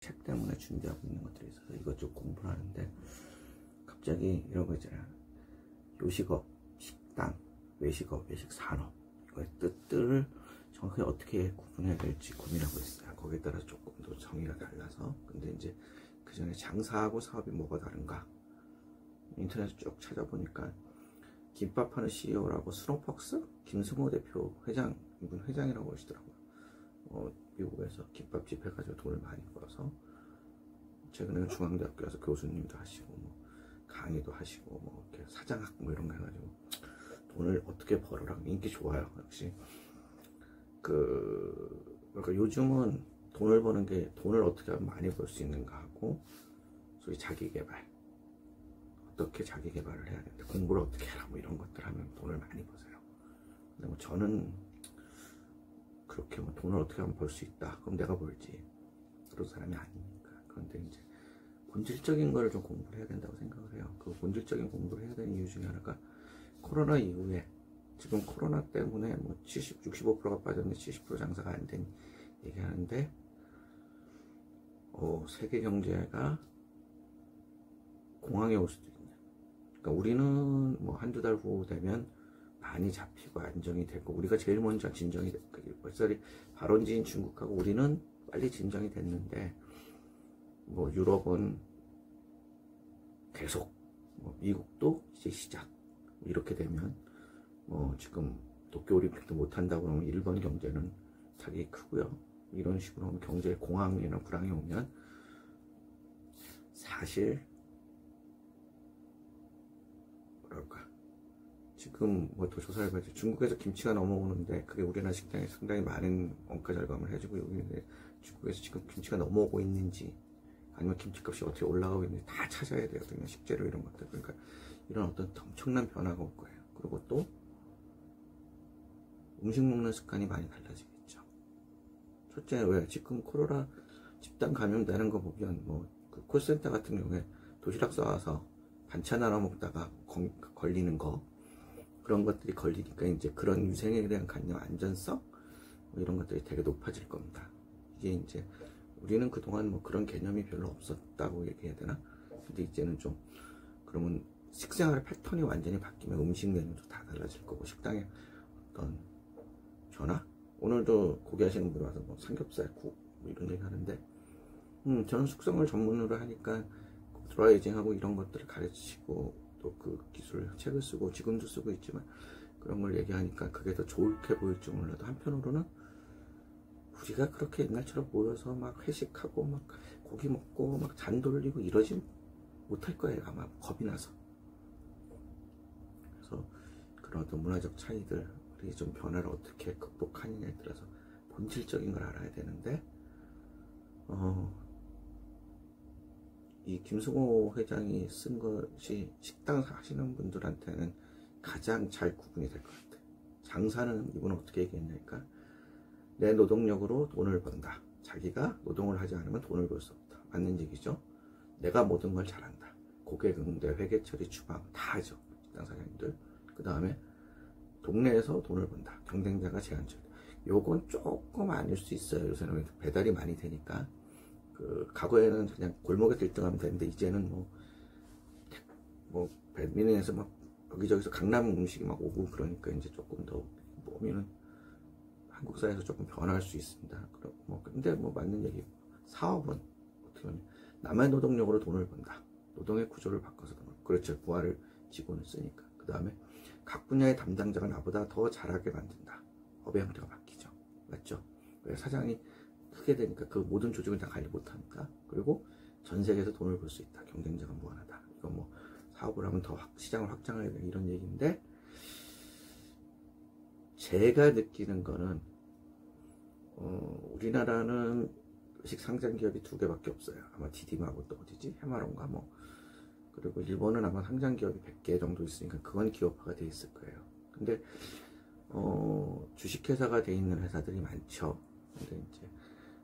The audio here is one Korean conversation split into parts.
책 때문에 준비하고 있는 것들이 있어서 이것저것 공부를 하는데, 갑자기 이런 거 있잖아요. 요식업, 식당, 외식업, 외식산업, 이거의 뜻들을 정확히 어떻게 구분해야 될지 고민하고 있어요. 거기에 따라 조금 더 정의가 달라서. 근데 이제 그 전에 장사하고 사업이 뭐가 다른가, 인터넷 쭉 찾아보니까 김밥하는 CEO라고 스노팍스 김승호 대표 회장, 이분 회장이라고 하시더라고요. 미국에서 김밥집 해가지고 돈을 많이 벌어서 최근에 중앙대학교 가서 교수님도 하시고 뭐 강의도 하시고 뭐 이렇게 사장학 뭐 이런 거 해가지고 돈을 어떻게 벌어라, 인기 좋아요. 역시 그러니까 요즘은 돈을 버는 게 돈을 어떻게 하면 많이 벌 수 있는가 하고, 소위 자기개발, 어떻게 자기개발을 해야 되는데 공부를 어떻게 해라 뭐 이런 것들 하면 돈을 많이 버세요. 근데 뭐 저는 그렇게 뭐 돈을 어떻게 하면 벌 수 있다, 그럼 내가 벌지, 그런 사람이 아니니까. 그런데 이제 본질적인 걸 좀 공부를 해야 된다고 생각을 해요. 그 본질적인 공부를 해야 되는 이유 중에 하나가, 코로나 이후에 지금 코로나 때문에 뭐 65%가 빠졌는데 70% 장사가 안 된 얘기하는데, 세계 경제가 공황에 올 수도 있는. 그러니까 우리는 뭐 한두 달 후 되면 많이 잡히고 안정이 되고, 우리가 제일 먼저 진정이 됐고, 벌써 발원지인 중국하고 우리는 빨리 진정이 됐는데, 뭐 유럽은 계속, 뭐 미국도 이제 시작, 이렇게 되면 뭐 지금 도쿄올림픽도 못한다고 그러면 일본 경제는 타격이 크고요. 이런 식으로 하면 경제에 공황이나 불황이 오면 사실 뭐랄까, 지금 뭐 더 조사해봐야지, 중국에서 김치가 넘어오는데 그게 우리나라 식당에 상당히 많은 원가 절감을 해주고, 여기 중국에서 지금 김치가 넘어오고 있는지 아니면 김치값이 어떻게 올라가고 있는지 다 찾아야 되거든요. 식재료 이런 것들. 그러니까 이런 어떤 엄청난 변화가 올 거예요. 그리고 또 음식 먹는 습관이 많이 달라지겠죠. 첫째, 왜 지금 코로나 집단 감염되는 거 보면 그 콜센터 같은 경우에 도시락 싸와서 반찬 하나 먹다가 걸리는 거, 그런 것들이 걸리니까 이제 그런 위생에 대한 관념, 안전성 뭐 이런 것들이 되게 높아질 겁니다. 이게 이제 우리는 그동안 뭐 그런 개념이 별로 없었다고 얘기해야 되나? 근데 이제는 좀, 그러면 식생활 패턴이 완전히 바뀌면 음식 메뉴도 다 달라질 거고, 식당에 어떤 변화? 오늘도 고기 하시는 분 와서 뭐 삼겹살, 국 뭐 이런 얘기 하는데, 저는 숙성을 전문으로 하니까 드라이징하고 이런 것들을 가르치고 또 그 기술 책을 쓰고 지금도 쓰고 있지만, 그런 걸 얘기하니까 그게 더 좋게 보일지 몰라도, 한편으로는 우리가 그렇게 옛날처럼 모여서 막 회식하고 막 고기 먹고 막 잔 돌리고 이러지 못할 거예요. 아마 겁이 나서. 그래서 그런 어떤 문화적 차이들, 우리 좀 변화를 어떻게 극복하느냐에 따라서 본질적인 걸 알아야 되는데, 이 김승호 회장이 쓴 것이 식당 하시는 분들한테는 가장 잘 구분이 될 것 같아요. 장사는 이분은 어떻게 얘기했냐니까, 내 노동력으로 돈을 번다. 자기가 노동을 하지 않으면 돈을 벌 수 없다. 맞는 얘기죠. 내가 모든 걸 잘한다. 고객 응대, 회계 처리, 주방 다 하죠. 식당 사장님들. 그 다음에 동네에서 돈을 번다. 경쟁자가 제한적이다. 요건 조금 아닐 수 있어요. 요새는 배달이 많이 되니까. 과거에는 그냥 골목에 1등하면 되는데, 이제는 배민에서 막 여기저기서 강남 음식이 막 오고 그러니까 이제 조금 더 보면은 한국 사회에서 조금 변할 수 있습니다. 근데 맞는 얘기. 사업은 어떻게 보면 남의 노동력으로 돈을 번다. 노동의 구조를 바꿔서 그렇죠. 부하를 직원을 쓰니까. 그 다음에 각 분야의 담당자가 나보다 더 잘하게 만든다. 업의 형태가 바뀌죠. 맞죠? 왜 사장이 크게 되니까 그 모든 조직을 다 관리 못하니까. 그리고 전 세계에서 돈을 벌 수 있다. 경쟁자가 무한하다. 이건 사업을 하면 더 시장을 확장해야 돼. 이런 얘기인데, 제가 느끼는 거는 우리나라는 외식 상장 기업이 2개밖에 없어요. 아마 디딤하고 또 어디지? 해마론가 그리고 일본은 아마 상장 기업이 100개 정도 있으니까 그건 기업화가 돼 있을 거예요. 근데 주식회사가 돼 있는 회사들이 많죠. 근데 이제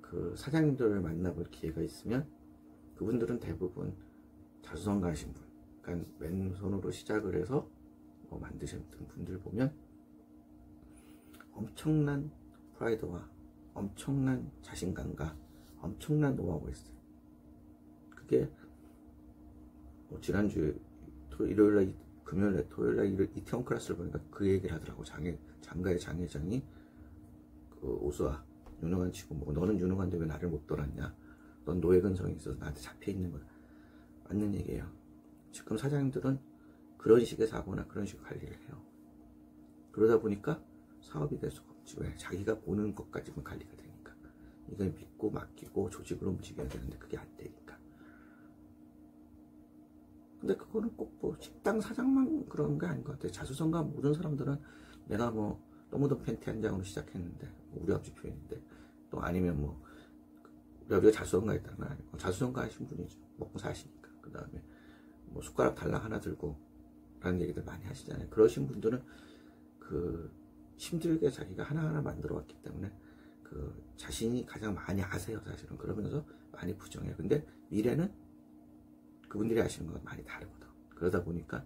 그 사장님들을 만나볼 기회가 있으면 그분들은 대부분 자수성가하신 분, 그러니까 맨손으로 시작을 해서 만드셨던 분들 보면 엄청난 프라이드와 엄청난 자신감과 엄청난 노하우가 있어요. 그게 뭐 지난주에 일요일날 금요일날 토요일날 이태원 클래스를 보니까 그 얘기를 하더라고. 장가의 장회장이 그 오수아 윤호관 치고 뭐 너는 윤호관인데 왜 나를 못 돌았냐, 넌 노예근성이 있어서 나한테 잡혀있는 거야. 맞는 얘기예요. 지금 사장님들은 그런 식의 사고나 그런 식의 관리를 해요. 그러다 보니까 사업이 될 수가 없지. 왜? 자기가 보는 것까지만 관리가 되니까. 이걸 믿고 맡기고 조직으로 움직여야 되는데 그게 안 되니까. 근데 그거는 꼭 뭐 식당 사장만 그런 게 아닌 것 같아요. 자수성가 모든 사람들은 내가 뭐 너무 더 팬티 한 장으로 시작했는데 우리 아버지 표현인데, 또 아니면 뭐 우리 아버지가 자수성가 했다는 아니고 자수성가 하신 분이죠. 먹고 사시니까. 그 다음에 뭐 숟가락 달랑 하나 들고 라는 얘기들 많이 하시잖아요. 그러신 분들은 그 힘들게 자기가 하나하나 만들어 왔기 때문에 그 자신이 가장 많이 아세요, 사실은. 그러면서 많이 부정해요. 근데 미래는 그분들이 하시는 건 많이 다르거든. 그러다 보니까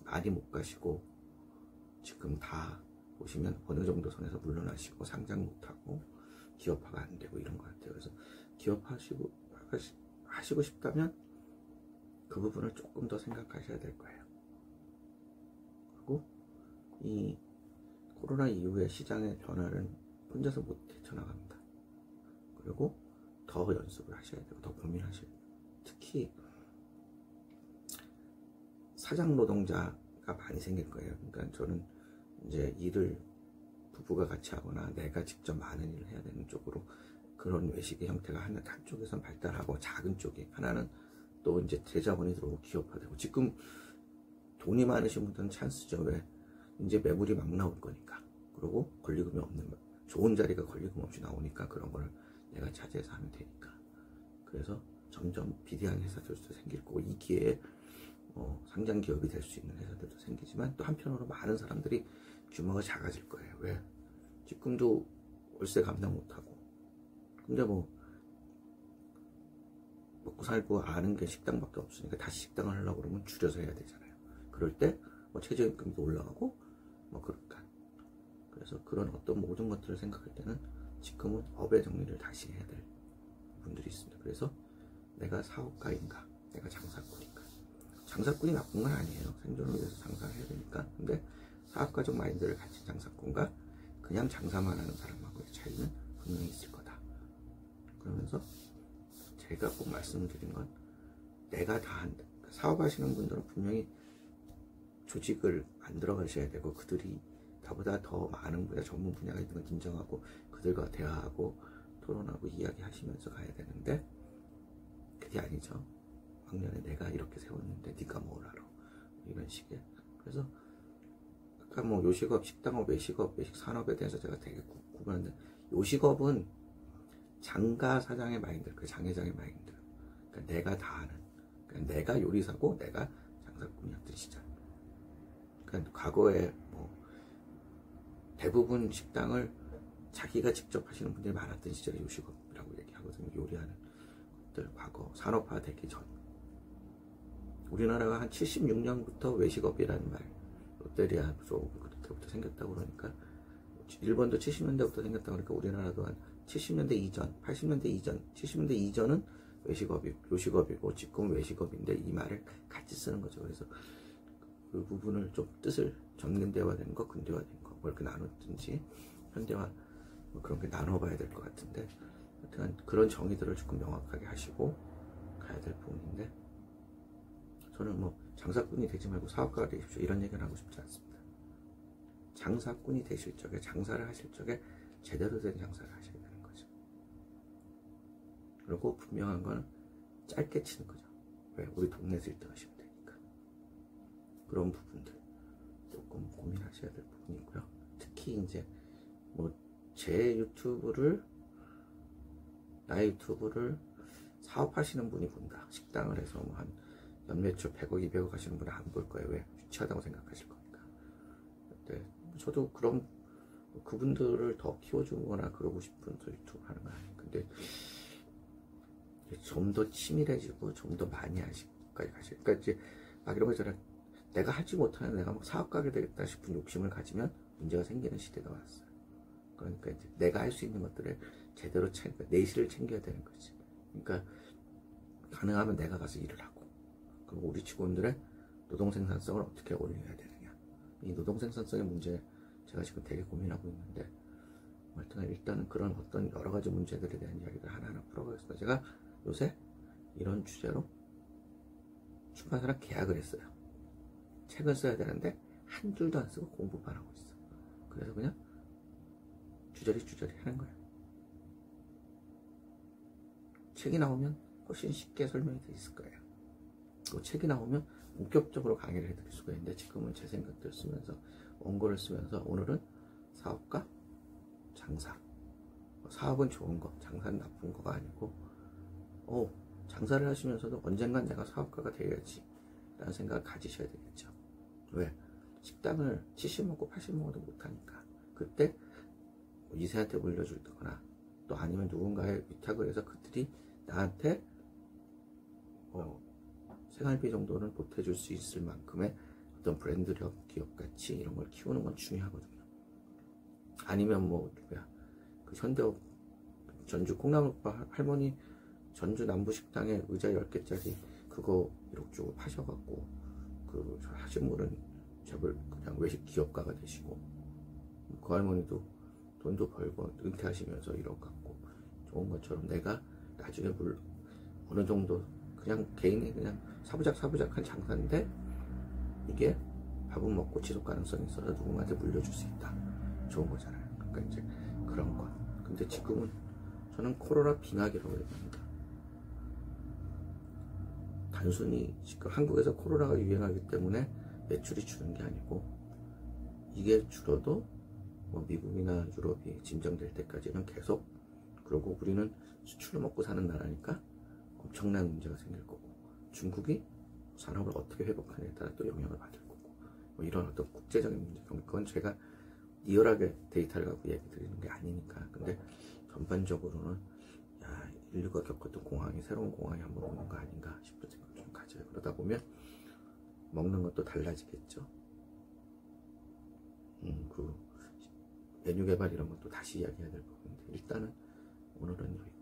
많이 못 가시고 지금 다 보시면 어느 정도 선에서 물러나시고 상장 못하고 기업화가 안 되고 이런 것 같아요. 그래서 기업하시고 싶다면 그 부분을 조금 더 생각하셔야 될 거예요. 그리고 이 코로나 이후의 시장의 변화를 혼자서 못 헤쳐나갑니다. 그리고 더 연습을 하셔야 되고 더 고민하셔야 돼요. 특히 사장 노동자가 많이 생길 거예요. 그러니까 저는 이제 일을 부부가 같이 하거나 내가 직접 많은 일을 해야 되는 쪽으로 그런 외식의 형태가 한쪽에선 발달하고, 작은 쪽이 하나는 또 이제 대자본이 들어오고 기업화되고. 지금 돈이 많으신 분들은 찬스죠. 왜? 이제 매물이 막 나올 거니까. 그리고 권리금이 없는 좋은 자리가 권리금 없이 나오니까 그런 거를 내가 차지해서 하면 되니까. 그래서 점점 비대한 회사들도 생길 거고, 이 기회에 상장 기업이 될 수 있는 회사들도 생기지만, 또 한편으로 많은 사람들이 규모가 작아질 거예요. 왜? 지금도 월세 감당 못하고, 근데 뭐 먹고 살고 아는 게 식당밖에 없으니까 다시 식당을 하려고 그러면 줄여서 해야 되잖아요. 그럴 때 뭐 최저임금도 올라가고 뭐 그러니까. 그래서 그런 어떤 모든 것들을 생각할 때는 지금은 업의 정리를 다시 해야 될 분들이 있습니다. 그래서 내가 사업가인가, 내가 장사꾼인가. 장사꾼이 나쁜 건 아니에요. 생존을 위해서 장사를 해야 되니까. 근데 사업가적 마인드를 가진 장사꾼과 그냥 장사만 하는 사람하고의 차이는 분명히 있을 거다. 그러면서 제가 꼭 말씀을 드린 건, 내가 다 한다. 사업하시는 분들은 분명히 조직을 만들어 가셔야 되고, 그들이 나보다 더 많은 분야, 전문 분야가 있는 걸 인정하고 그들과 대화하고 토론하고 이야기하시면서 가야 되는데, 그게 아니죠. 작년에 내가 이렇게 세웠는데 네가 뭘 알아, 이런 식의. 그래서 아까 뭐 요식업, 식당업, 외식업, 외식 산업에 대해서 제가 되게 구분하는데, 요식업은 장가 사장의 마인드, 그 장회장의 마인드. 그러니까 내가 다 하는. 그러니까 내가 요리사고 내가 장사꾼이었던 시절. 그러니까 과거에 뭐 대부분 식당을 자기가 직접 하시는 분들이 많았던 시절에 요식업이라고 얘기하거든요. 요리하는 것들. 과거 산업화 되기 전. 우리나라가 한 76년부터 외식업이라는 말, 롯데리아 그때부터 생겼다고 그러니까, 일본도 70년대부터 생겼다고 그러니까 우리나라도 한 70년대 이전, 80년대 이전, 70년대 이전은 요식업이고 지금은 외식업인데, 이 말을 같이 쓰는 거죠. 그래서 그 부분을 좀 뜻을 전근대화된 거, 근대화된 거, 뭐 이렇게 나눴든지 현대화 뭐 그런 게 나눠봐야 될 것 같은데, 하여튼 그런 정의들을 조금 명확하게 하시고 가야 될 부분인데, 저는 뭐 장사꾼이 되지 말고 사업가가 되십시오 이런 얘기는 하고 싶지 않습니다. 장사꾼이 되실 적에, 장사를 하실 적에 제대로 된 장사를 하셔야 되는 거죠. 그리고 분명한 건 짧게 치는 거죠. 왜? 우리 동네에서 1등 하시면 되니까. 그런 부분들 조금 고민하셔야 될 부분이고요. 특히 이제 뭐 제 유튜브를, 나의 유튜브를 사업하시는 분이 본다, 식당을 해서 뭐 한 연매출 100억, 200억 하시는 분은 안 볼 거예요. 왜? 유치하다고 생각하실 거니까. 근데 저도 그런 그분들을 더 키워주거나 그러고 싶은 유튜브 하는 거 아니에요. 근데 좀 더 치밀해지고 좀 더 많이 하시까지 가실. 그러니까 이제 막 이런 거 있잖아요. 내가 하지 못하는, 내가 막 사업가게 되겠다 싶은 욕심을 가지면 문제가 생기는 시대가 왔어요. 그러니까 이제 내가 할 수 있는 것들을 제대로 내실을 챙겨야 되는 거지. 그러니까 가능하면 내가 가서 일을 하고, 그리고 우리 직원들의 노동 생산성을 어떻게 올려야 되느냐. 이 노동 생산성의 문제 제가 지금 되게 고민하고 있는데, 일단은 그런 어떤 여러 가지 문제들에 대한 이야기를 하나하나 풀어보겠습니다. 제가 요새 이런 주제로 출판사랑 계약을 했어요. 책을 써야 되는데 한 줄도 안 쓰고 공부만 하고 있어. 그래서 그냥 주저리 하는 거예요. 책이 나오면 훨씬 쉽게 설명이 돼 있을 거예요. 그 책이 나오면 본격적으로 강의를 해드릴 수가 있는데, 지금은 제 생각들 쓰면서, 원고를 쓰면서, 오늘은 사업가, 장사. 사업은 좋은 거, 장사는 나쁜 거가 아니고, 장사를 하시면서도 언젠간 내가 사업가가 되어야지 라는 생각을 가지셔야 되겠죠. 왜? 식당을 70 먹고 80 먹어도 못하니까. 그때 2세한테 물려주거나, 또 아니면 누군가의 위탁을 해서 그들이 나한테 생활비 정도는 보태줄 수 있을 만큼의 어떤 브랜드력, 기업 가치 이런 걸 키우는 건 중요하거든요. 아니면 그 현대업 전주 콩나물국밥 할머니 전주 남부식당에 의자 10개짜리 그거 1억 주고 파셔갖고 그 하신 분은 그냥 외식 기업가가 되시고, 그 할머니도 돈도 벌고 은퇴하시면서 1억 갖고 좋은 것처럼, 내가 나중에 어느 정도 그냥 개인이 그냥 사부작한 장사인데 이게 밥은 먹고 지속 가능성이 있어서 누군가한테 물려줄 수 있다. 좋은 거잖아요. 그러니까 이제 그런 거. 근데 지금은 저는 코로나 빙하기라고 얘기합니다. 단순히 지금 한국에서 코로나가 유행하기 때문에 매출이 주는 게 아니고, 이게 줄어도 미국이나 유럽이 진정될 때까지는 계속, 그리고 우리는 수출을 먹고 사는 나라니까 엄청난 문제가 생길 거고, 중국이 산업을 어떻게 회복하느냐에 따라 또 영향을 받을 거고, 이런 어떤 국제적인 문제, 그건 제가 리얼하게 데이터를 갖고 얘기 드리는 게 아니니까. 근데 전반적으로는 인류가 겪었던 공황이 새로운 공황이 한번 오는 거 아닌가 싶은 생각 좀 가져요. 그러다 보면 먹는 것도 달라지겠죠. 그 메뉴 개발 이런 것도 다시 이야기해야 될 부분인데, 일단은 오늘은 여기까지.